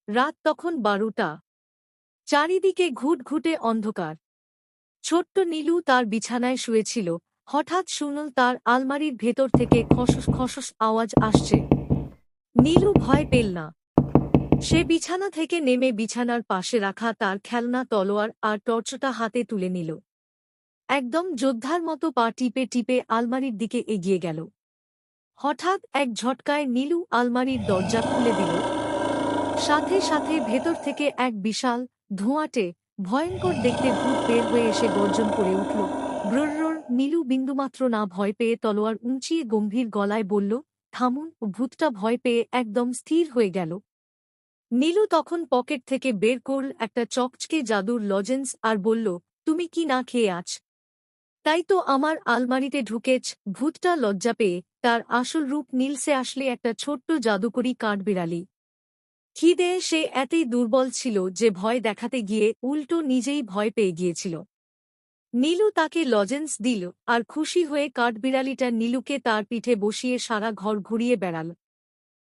রাত তখন 12টা। চারিদিকে ঘুটঘুটে অন্ধকার। ছোট্ট নীলু তার বিছানায় শুয়েছিল। হঠাৎ শুনল তার আলমারির ভেতর থেকে খসস খসস আওয়াজ আসছে। নীলু ভয় পেল না। সে বিছানা থেকে নেমে বিছানার পাশে রাখা তার খেলনা তলোয়ার আর টর্চটা হাতে তুলে নিল। একদম যোদ্ধার মতো পা টিপে টিপে আলমারির দিকে এগিয়ে গেল। হঠাৎ এক ঝটকায় নীলু আলমারির দরজা খুলে দিল। সাথে সাথে ভেতর থেকে এক বিশাল, ধোঁয়াটে, ভয়ঙ্কর দেখতে ভূত বের হয়ে এসে গর্জন করে উঠল। ব্রর! নীলু বিন্দুমাত্র না ভয় পেয়ে তলোয়ার উঁচিয়ে গম্ভীর গলায় বলল, থামুন। ভূতটা ভয় পেয়ে একদম স্থির হয়ে গেল। নীলু তখন পকেট থেকে বের করল একটা চকচকে জাদুর লজেন্স আর বলল, তুমি কি না খেয়ে আছ? তাই তো আমার আলমারিতে ঢুকেছ। ভূতটা লজ্জা পেয়ে তার আসল রূপ নীলসে আসলে একটা ছোট্ট জাদুকরি কাঠবিড়ালি। খিদে সে এতই দুর্বল ছিল যে ভয় দেখাতে গিয়ে উল্টো নিজেই ভয় পেয়ে গিয়েছিল। নীলু তাকে লজেন্স দিল আর খুশি হয়ে কাঠবিড়ালিটা নীলুকে তার পিঠে বসিয়ে সারা ঘর ঘুরিয়ে বেড়াল।